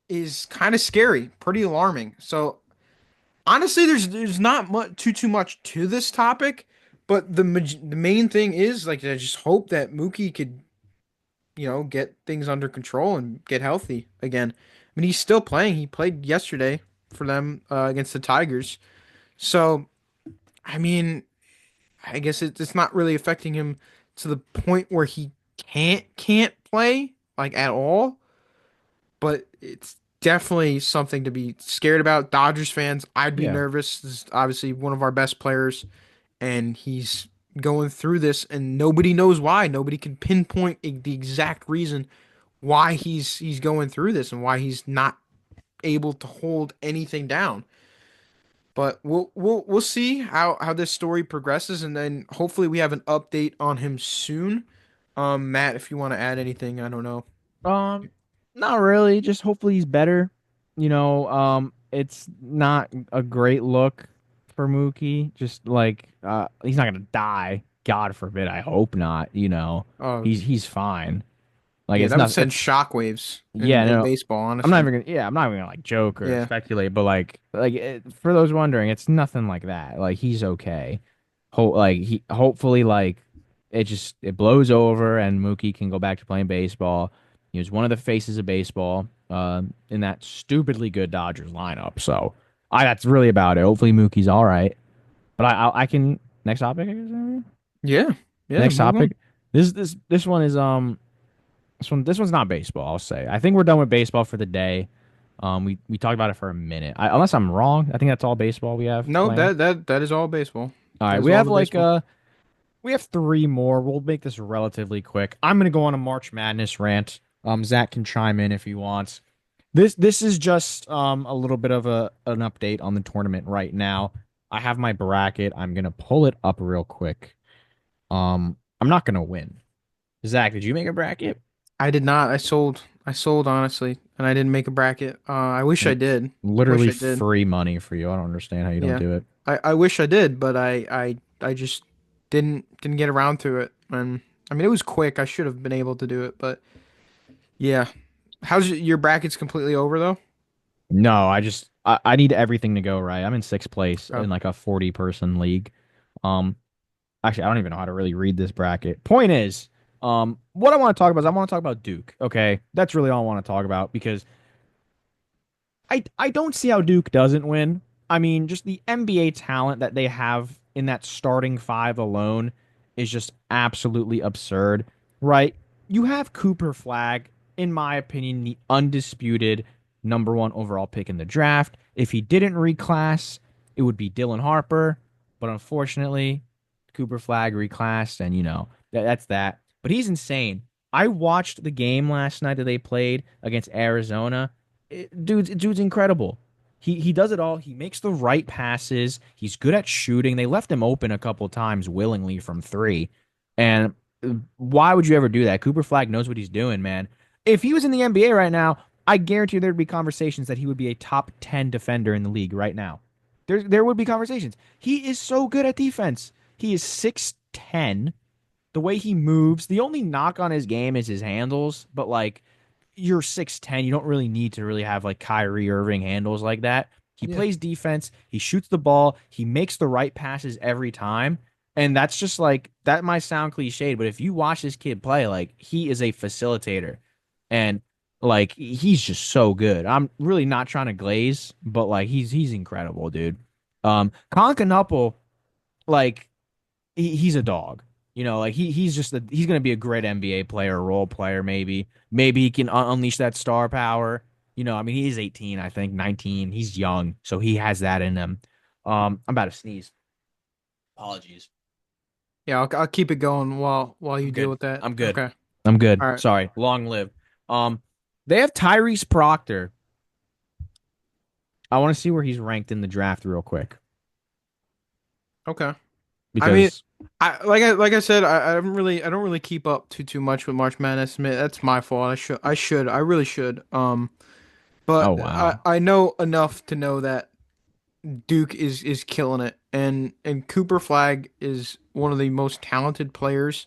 is kind of scary, pretty alarming. So honestly, there's not much too much to this topic, but the main thing is like I just hope that Mookie could get things under control and get healthy again. I mean, he's still playing. He played yesterday for them against the Tigers. So I mean, I guess it's not really affecting him to the point where he can't play like at all, but it's definitely something to be scared about. Dodgers fans, I'd be Yeah. nervous. This is obviously one of our best players, and he's going through this, and nobody knows why. Nobody can pinpoint the exact reason why he's going through this and why he's not able to hold anything down. But we'll see how this story progresses, and then hopefully we have an update on him soon. Matt, if you want to add anything, I don't know. Um, Not really. Just hopefully he's better. It's not a great look for Mookie. Just like he's not gonna die. God forbid. I hope not. Oh, He's fine. Like yeah, it's that would not. send shockwaves Yeah, in no. baseball, I'm not honestly. even gonna. Yeah, I'm not even gonna like joke or Yeah, speculate. But for those wondering, it's nothing like that. Like he's okay. Hopefully it blows over and Mookie can go back to playing baseball. He was one of the faces of baseball in that stupidly good Dodgers lineup. So I that's really about it. Hopefully Mookie's all right. But I can next topic. I guess. yeah, yeah. Next Move on. topic. This one is this one's not baseball. I'll say. I think we're done with baseball for the day. We talked about it for a minute. Unless I'm wrong, I think that's all baseball we have No, planned. that is all baseball. All That right, is all the baseball. we have three more. We'll make this relatively quick. I'm gonna go on a March Madness rant. Zach can chime in if he wants. This is just a little bit of an update on the tournament right now. I have my bracket. I'm gonna pull it up real quick. I'm not gonna win. Zach, did you make a bracket? I did not. I sold honestly, and I didn't make a bracket. I wish I L- did. Wish Literally I did. free money for you. I don't understand how you don't Yeah, do it. I wish I did, but I just didn't get around to it. And I mean, it was quick. I should have been able to do it, but yeah. How's your brackets completely over though? No, I need everything to go right. I'm in sixth place Okay. in like a 40 person league. Um, Actually, I don't even know how to really read this bracket. Point is, what I want to talk about is I want to talk about Duke. Okay, that's really all I want to talk about because I don't see how Duke doesn't win. I mean, just the NBA talent that they have in that starting five alone is just absolutely absurd, right? You have Cooper Flag, in my opinion, the undisputed number one overall pick in the draft. If he didn't reclass, it would be Dylan Harper, but unfortunately, Cooper Flag reclassed, and that's that. But he's insane. I watched the game last night that they played against Arizona. Dude's incredible. He does it all. He makes the right passes. He's good at shooting. They left him open a couple times willingly from three. And why would you ever do that? Cooper Flag knows what he's doing, man. If he was in the NBA right now, I guarantee you there'd be conversations that he would be a top 10 defender in the league right now. There would be conversations. He is so good at defense. He is 6'10". The way he moves, the only knock on his game is his handles, but like you're 6'10", you don't really need to really have like Kyrie Irving handles like that. He Yeah. plays defense, he shoots the ball, he makes the right passes every time. And that's just like that might sound cliched, but if you watch this kid play, like he is a facilitator. And like he's just so good. I'm really not trying to glaze, but like he's incredible, dude. Colin Knuppel, like he's a dog. Like he's gonna be a great NBA player, role player, maybe. Maybe he can unleash that star power. I mean, he is 18, I think, 19. He's young, so he has that in him. I'm about to sneeze. Apologies. Yeah, I'll keep it going while I'm you deal good. with that. I'm good. Okay. I'm good. All right. Sorry. Long live. Um, they have Tyrese Proctor. I want to see where he's ranked in the draft real quick Okay. I mean, because I said, I don't really keep up too much with March Madness. That's my fault. I really should. oh But wow. I know enough to know that Duke is killing it, and Cooper Flag is one of the most talented players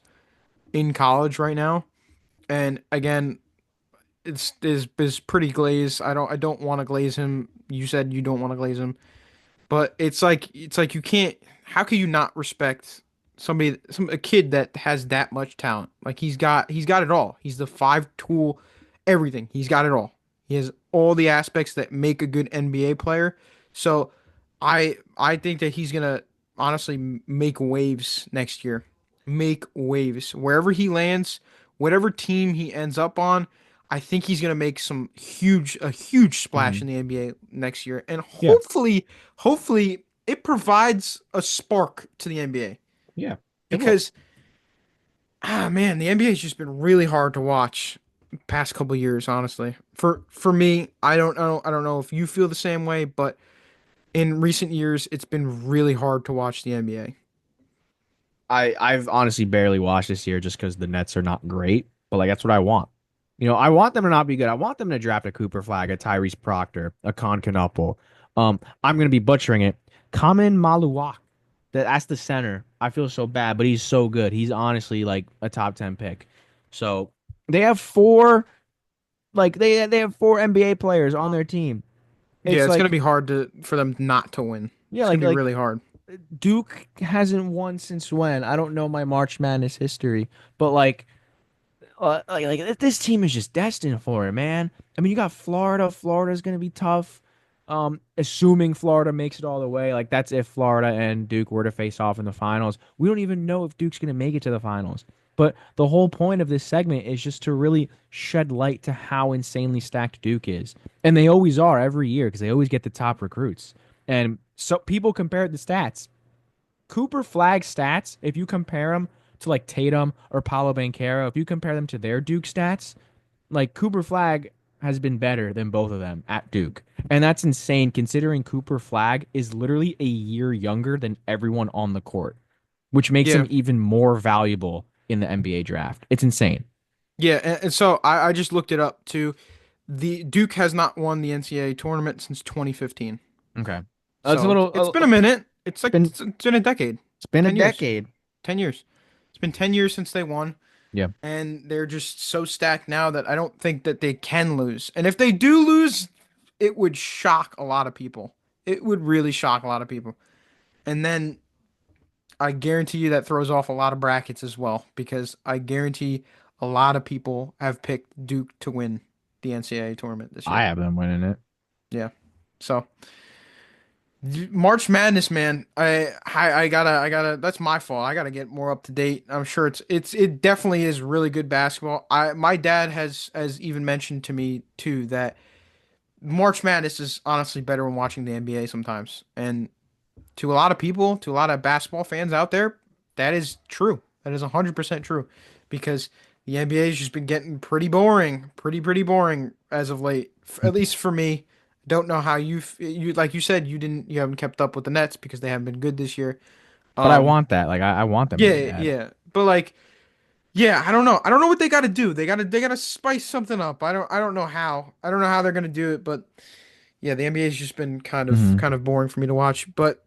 in college right now. And again, is pretty glazed. I don't want to glaze him. You said you don't want to glaze him. But it's like you can't. How can you not respect a kid that has that much talent? Like he's got it all. He's the five tool, everything. He's got it all. He has all the aspects that make a good NBA player. So I think that he's gonna honestly make waves next year. Make waves wherever he lands, whatever team he ends up on. I think he's gonna make a huge splash Hmm. in the NBA next year, and Yeah. hopefully it provides a spark to the NBA Yeah. It will. because man, the NBA has just been really hard to watch past couple years, honestly. For me, I don't know if you feel the same way, but in recent years, it's been really hard to watch the NBA. I've honestly barely watched this year just because the Nets are not great, but like that's what I want. I want them to not be good. I want them to draft a Cooper Flag, a Tyrese Proctor, a Con Canopal. I'm gonna be butchering it. Kamen Maluak. That's the center. I feel so bad, but he's so good. He's honestly like a top 10 pick. So they have they have four NBA players on their team. Yeah, It's it's gonna like be hard to for them not to win. yeah, It's gonna be really hard. Duke hasn't won since when? I don't know my March Madness history, but this team is just destined for it, man. I mean, you got Florida. Florida's going to be tough. Assuming Florida makes it all the way, like that's if Florida and Duke were to face off in the finals. We don't even know if Duke's going to make it to the finals. But the whole point of this segment is just to really shed light to how insanely stacked Duke is. And they always are every year because they always get the top recruits. And so people compare the stats. Cooper Flag stats, if you compare them to like Tatum or Paolo Banchero, if you compare them to their Duke stats, like Cooper Flag has been better than both of them at Duke. And that's insane considering Cooper Flag is literally a year younger than everyone on the court, which makes him Yeah, even more valuable in the NBA draft. It's insane. yeah, and so I just looked it up too. The Duke has not won the NCAA tournament since 2015. Okay. It's a So little it's been a minute. It's it's like been it's been a decade, it's been a 10 years, decade. 10 years. It's been 10 years since they won, Yeah. and they're just so stacked now that I don't think that they can lose. And if they do lose, it would shock a lot of people. It would really shock a lot of people. And then I guarantee you that throws off a lot of brackets as well, because I guarantee a lot of people have picked Duke to win the NCAA tournament this I year. have them winning it. Yeah. So March Madness, man. I gotta. That's my fault. I gotta get more up to date. I'm sure it definitely is really good basketball. My dad has even mentioned to me too that March Madness is honestly better when watching the NBA sometimes. And to a lot of people, to a lot of basketball fans out there, that is true. That is 100% true, because the NBA has just been getting pretty boring, pretty boring as of late. At least for me, Don't know how you like you said you haven't kept up with the Nets because they haven't been good this year. But I Um, want that. Like I want them really yeah, bad. yeah, but like yeah, I don't know. I don't know what they got to do. They got to spice something up. I don't know how. I don't know how they're gonna do it, but yeah, the NBA has just been Hmm. kind of boring for me to watch. But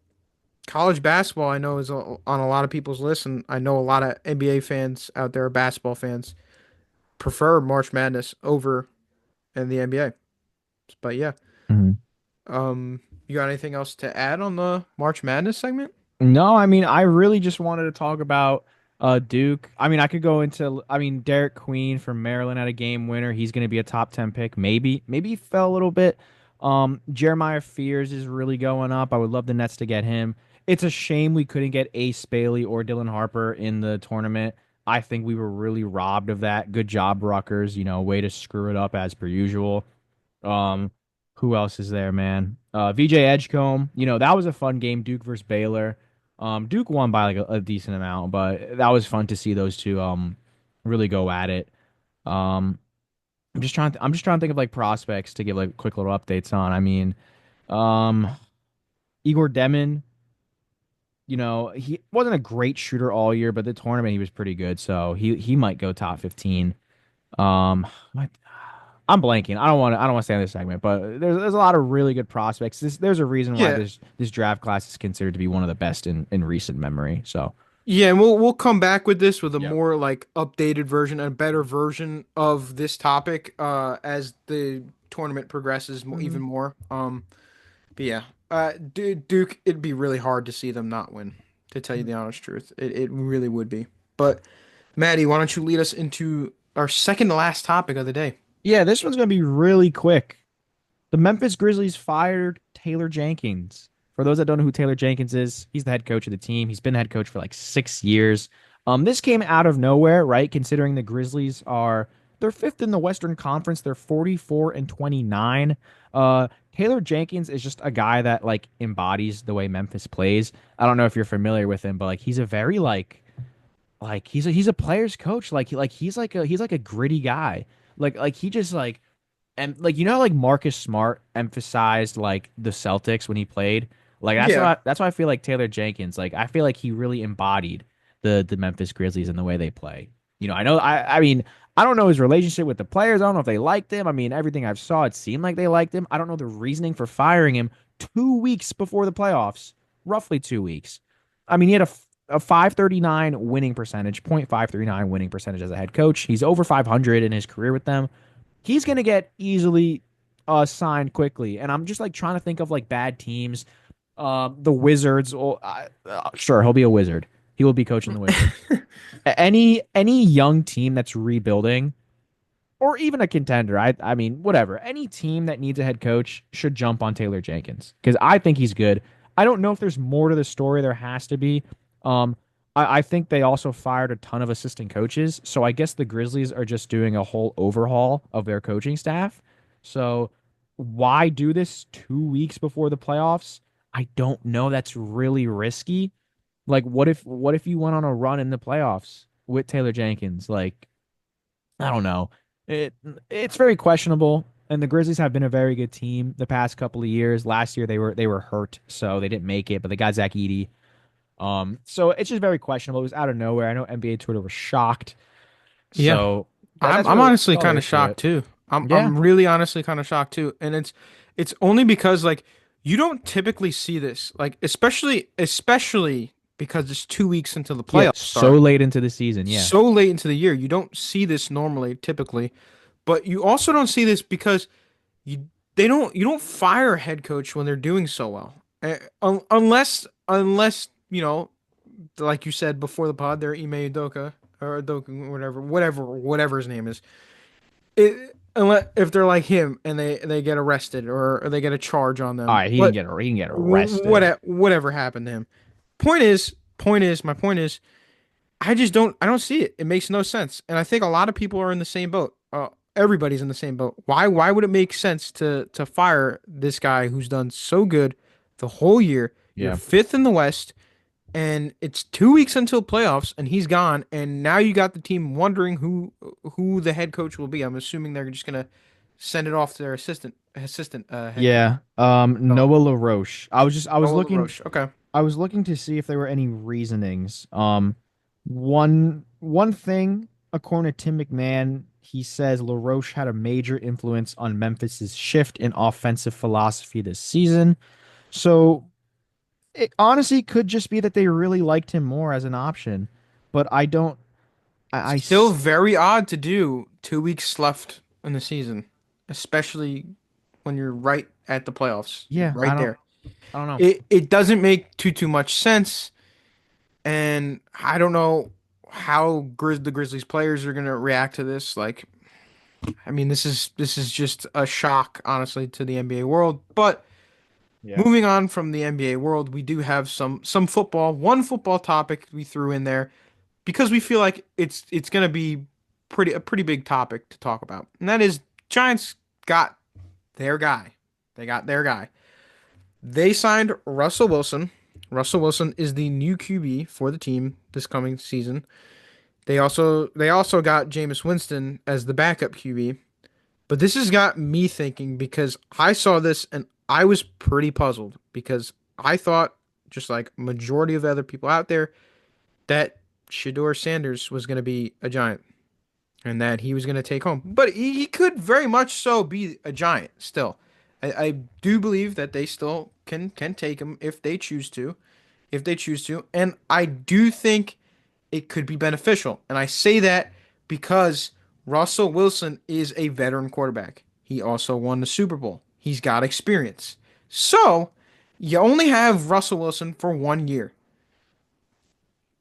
college basketball, I know, is on a lot of people's list, and I know a lot of NBA fans out there, basketball fans, prefer March Madness over in the NBA. But yeah, Hmm. you got anything else to add on the March Madness segment? No, I mean, I really just wanted to talk about Duke. I mean, I could go into I mean, Derek Queen from Maryland had a game winner. He's going to be a top 10 pick. Maybe. Maybe he fell a little bit. Jeremiah Fears is really going up. I would love the Nets to get him. It's a shame we couldn't get Ace Bailey or Dylan Harper in the tournament. I think we were really robbed of that. Good job, Rutgers. Way to screw it up as per usual. Um, who else is there, man? VJ Edgecombe. That was a fun game. Duke versus Baylor. Duke won by like a decent amount, but that was fun to see those two really go at it. Um, I'm just trying to think of like prospects to give like quick little updates on. I mean, um, Igor Demin. He wasn't a great shooter all year, but the tournament he was pretty good, so he might go top 15. Um, my- I'm blanking. I don't want to stay on this segment, but there's a lot of really good prospects. There's a reason why Yeah, this draft class is considered to be one of the best in recent memory. So yeah, and we'll come back with this with a yeah. more like updated version, a better version of this topic as the tournament progresses Hmm. even more. But yeah, Duke, it'd be really hard to see them not win, to tell you the honest truth. It really would be. But Maddie, why don't you lead us into our second to last topic of the day? Yeah, this one's gonna be really quick. The Memphis Grizzlies fired Taylor Jenkins. For those that don't know who Taylor Jenkins is, he's the head coach of the team. He's been the head coach for like 6 years. This came out of nowhere, right? Considering the Grizzlies are they're fifth in the Western Conference. They're 44 and 29. Taylor Jenkins is just a guy that like embodies the way Memphis plays. I don't know if you're familiar with him, but like he's a very like he's a player's coach. He's like a gritty guy. Like he just like and like like Marcus Smart emphasized like the Celtics when he played. Like Yeah, that's why I feel like Taylor Jenkins, like I feel like he really embodied the Memphis Grizzlies and the way they play. I mean, I don't know his relationship with the players. I don't know if they liked him. I mean, everything I've saw, it seemed like they liked him. I don't know the reasoning for firing him 2 weeks before the playoffs, roughly 2 weeks. I mean, he had a 539 winning percentage, 0.539 winning percentage as a head coach. He's over 500 in his career with them. He's going to get easily signed quickly. And I'm just like trying to think of like bad teams. The Wizards. Sure, he'll be a Wizard. He will be coaching the Wizards. Any young team that's rebuilding, or even a contender. I mean, whatever. Any team that needs a head coach should jump on Taylor Jenkins because I think he's good. I don't know if there's more to the story. There has to be. Um, I think they also fired a ton of assistant coaches, so I guess the Grizzlies are just doing a whole overhaul of their coaching staff. So why do this 2 weeks before the playoffs? I don't know. That's really risky. Like, what if you went on a run in the playoffs with Taylor Jenkins? Like, I don't know. It it's very questionable. And the Grizzlies have been a very good team the past couple of years. Last year they were hurt, so they didn't make it, but they got Zach Edey. So it's just very questionable. It was out of nowhere. I know NBA Twitter was shocked. yeah. So I'm that's I'm really honestly all there kind of is to shocked it. too. I'm Yeah. I'm really honestly kind of shocked too, and it's only because like you don't typically see this, like especially because it's 2 weeks until the Yeah. playoffs So start, late into the season. Yeah. so late into the year. You don't see this normally, typically, but you also don't see this because you don't fire a head coach when they're doing so well, unless like you said before the pod, they're Ime Udoka or Udoka, whatever his name is. Unless if they're like him and they get arrested or they get a charge on All them, right. but He can get arrested. whatever happened to him. My point is, I don't see it. It makes no sense, and I think a lot of people are in the same boat. Everybody's in the same boat. Why would it make sense to fire this guy who's done so good the whole year? You're Yeah. fifth in the West and it's 2 weeks until playoffs, and he's gone, and now you got the team wondering who the head coach will be. I'm assuming they're just gonna send it off to their assistant head coach. Yeah. So Noah LaRoche. I was Noah looking LaRoche. Okay. I was looking to see if there were any reasonings. One thing, according to Tim McMahon, he says LaRoche had a major influence on Memphis's shift in offensive philosophy this season. So it honestly could just be that they really liked him more as an option. But I don't Still very odd to do 2 weeks left in the season, especially when you're right at the playoffs. You're yeah, right there. I don't know. It doesn't make too much sense, and I don't know how the Grizzlies players are gonna react to this. Like, I mean, this is just a shock, honestly, to the NBA world. But Yeah. moving on from the NBA world, we do have some football. One football topic we threw in there because we feel like it's gonna be a pretty big topic to talk about, and that is Giants got their guy. They got their guy. They signed Russell Wilson. Russell Wilson is the new QB for the team this coming season. They also got Jameis Winston as the backup QB. But this has got me thinking because I saw this and I was pretty puzzled because I thought, just like majority of other people out there, that Shador Sanders was going to be a Giant and that he was going to take home. But he could very much so be a Giant still. I do believe that they still can take him if they choose to, and I do think it could be beneficial. And I say that because Russell Wilson is a veteran quarterback. He also won the Super Bowl. He's got experience. So you only have Russell Wilson for 1 year.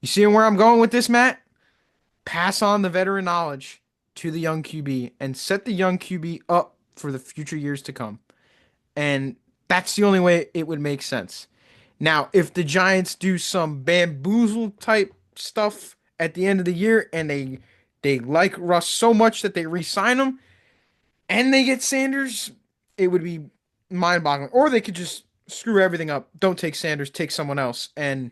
You see where I'm going with this, Matt? Pass on the veteran knowledge to the young QB and set the young QB up for the future years to come. And that's the only way it would make sense. Now, if the Giants do some bamboozle type stuff at the end of the year and they like Russ so much that they re-sign him and they get Sanders, it would be mind-boggling. Or they could just screw everything up. Don't take Sanders, take someone else. And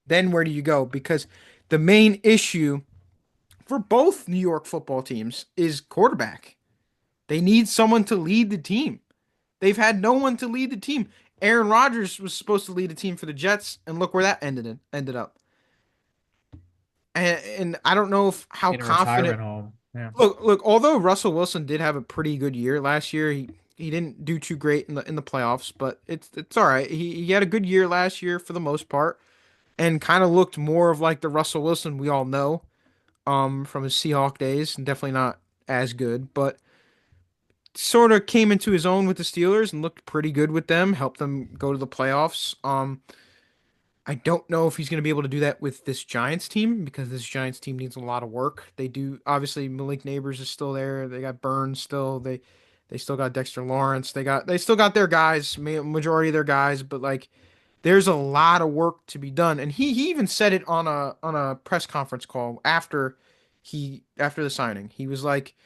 then where do you go? Because the main issue for both New York football teams is quarterback. They need someone to lead the team. They've had no one to lead the team. Aaron Rodgers was supposed to lead a team for the Jets, and look where that ended up. And I don't know if how In a confident. retirement home. Yeah. Look. Although Russell Wilson did have a pretty good year last year, he didn't do too great in the playoffs, but it's all right. He had a good year last year for the most part, and kind of looked more of like the Russell Wilson we all know, from his Seahawk days, and definitely not as good, but sort of came into his own with the Steelers and looked pretty good with them, helped them go to the playoffs. I don't know if he's going to be able to do that with this Giants team because this Giants team needs a lot of work. They do obviously Malik Neighbors is still there. They got Burns still. They still got Dexter Lawrence. They still got their guys, majority of their guys, but like there's a lot of work to be done. And he even said it on a press conference call after the signing. He was like,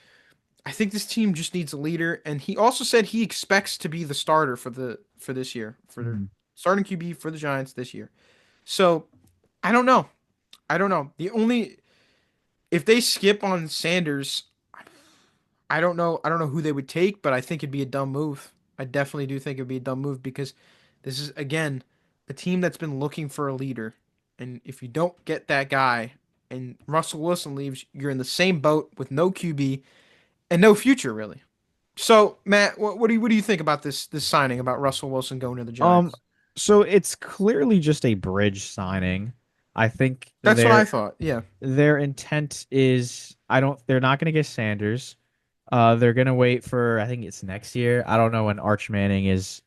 I think this team just needs a leader, and he also said he expects to be the starter for this year, for the Mhm. starting QB for the Giants this year. So I don't know. I don't know. The only if they skip on Sanders, I don't know. I don't know who they would take, but I think it'd be a dumb move. I definitely do think it'd be a dumb move because this is again a team that's been looking for a leader, and if you don't get that guy, and Russell Wilson leaves, you're in the same boat with no QB and no future really. So, Matt, what do you think about this signing about Russell Wilson going to the Um, Giants? so it's clearly just a bridge signing. I think That's what I thought. Yeah, their intent is they're not going to get Sanders. They're going to wait for I think it's next year. I don't know when Arch Manning is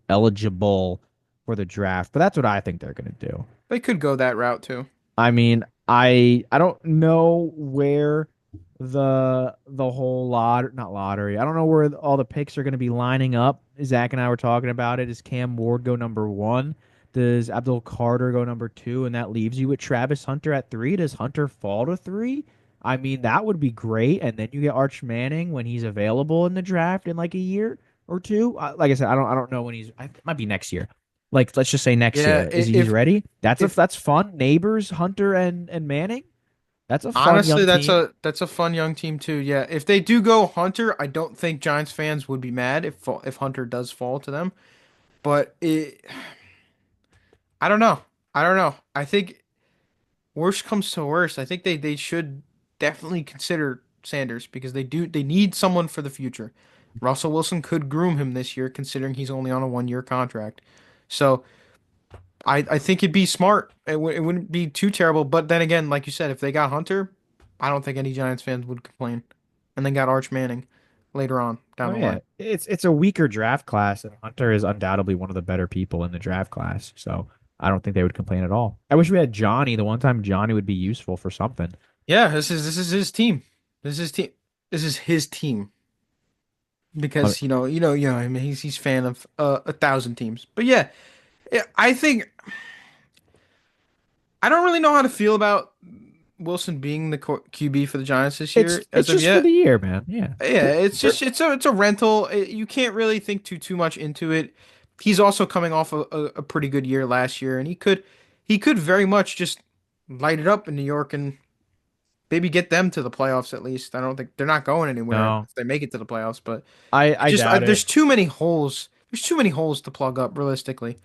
eligible for the draft, but that's what I think they're going to do. they could go that route too. I mean, I don't know where the whole lot not lottery. I don't know where all the picks are going to be lining up. Zach and I were talking about it. Does Cam Ward go number one? Does Abdul Carter go number two? And that leaves you with Travis Hunter at three. Does Hunter fall to three? I mean, that would be great. And then you get Arch Manning when he's available in the draft in like a year or two. Like I said, I don't know when it might be next year. Like let's just say next Yeah, year. Is he's ready? That's if that's fun. Neighbors, Hunter and Manning. That's a fun Honestly, young team. that's a fun young team too. Yeah, if they do go Hunter, I don't think Giants fans would be mad if Hunter does fall to them. But I don't know. I don't know. I think worst comes to worst, I think they should definitely consider Sanders because they need someone for the future. Russell Wilson could groom him this year, considering he's only on a 1 year contract. So I think it'd be smart. It wouldn't be too terrible. But then again, like you said, if they got Hunter, I don't think any Giants fans would complain. And then got Arch Manning later on down Oh the yeah, line. it's a weaker draft class, and Hunter is undoubtedly one of the better people in the draft class. So I don't think they would complain at all. I wish we had Johnny. The one time Johnny would be useful for something. Yeah, this is his team. This is his team. This is his team Uh, because I mean, he's fan of 1,000 teams. But yeah, I think I don't really know how to feel about Wilson being the QB for the Giants this year it's as of just for the yet. year, man. Yeah. Yeah, it's Sure. just it's a rental. You can't really think too much into it. He's also coming off a pretty good year last year, and he could very much just light it up in New York and maybe get them to the playoffs at least. I don't think they're not going anywhere No, if they make it to the playoffs, but I doubt there's it. too many holes. There's too many holes to plug up realistically.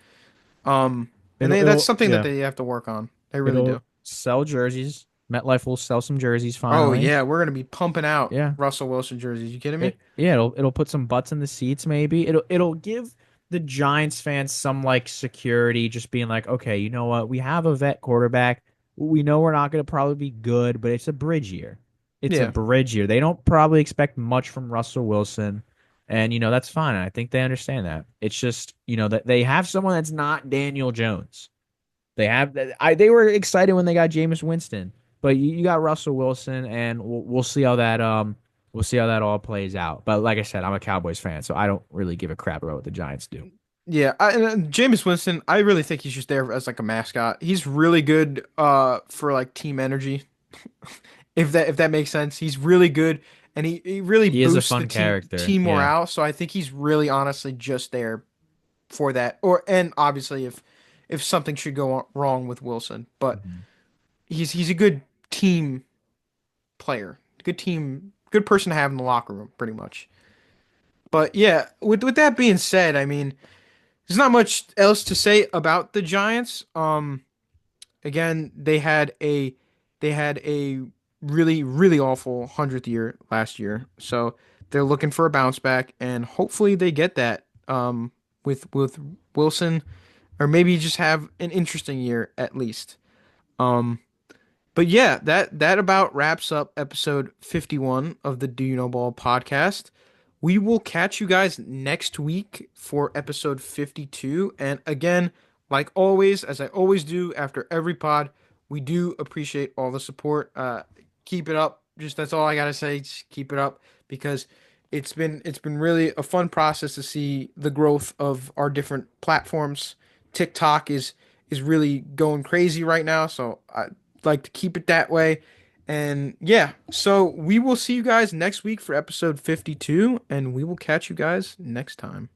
And that's It'll something that yeah. they have to work on. They really It'll do. sell jerseys. MetLife will sell some jerseys Oh finally. yeah, we're gonna be pumping out Yeah. Russell Wilson jerseys. You kidding me? Yeah, it'll put some butts in the seats maybe. It'll give the Giants fans some like security, just being like, okay, you know what? We have a vet quarterback. We know we're not going to probably be good, but it's a bridge year. It's a Yeah. bridge year. They don't probably expect much from Russell Wilson, and that's fine. I think they understand that. It's just that they have someone that's not Daniel Jones. They were excited when they got Jameis Winston, but you got Russell Wilson, and we'll see how that we'll see how that all plays out. But like I said, I'm a Cowboys fan, so I don't really give a crap about what the Giants do. Yeah, and Jameis Winston, I really think he's just there as like a mascot. He's really good for like team energy, if that makes sense. He's really good and he really He is a boosts the fun character. team Yeah. morale. So I think he's really honestly just there for that. And obviously if something should go wrong with Wilson, but Mhm. he's a good team player. Good person to have in the locker room, pretty much. But yeah, with that being said, I mean, there's not much else to say about the Giants. Again, they had a really really awful 100th year last year, so they're looking for a bounce back, and hopefully they get that with Wilson, or maybe just have an interesting year at least. Um, but yeah, that about wraps up episode 51 of the Do You Know Ball podcast. We will catch you guys next week for episode 52. And again, like always, as I always do after every pod, we do appreciate all the support. Keep it up. Just that's all I gotta say. Just keep it up because it's been really a fun process to see the growth of our different platforms. TikTok is really going crazy right now, so I like to keep it that way. And yeah, so we will see you guys next week for episode 52, and we will catch you guys next time.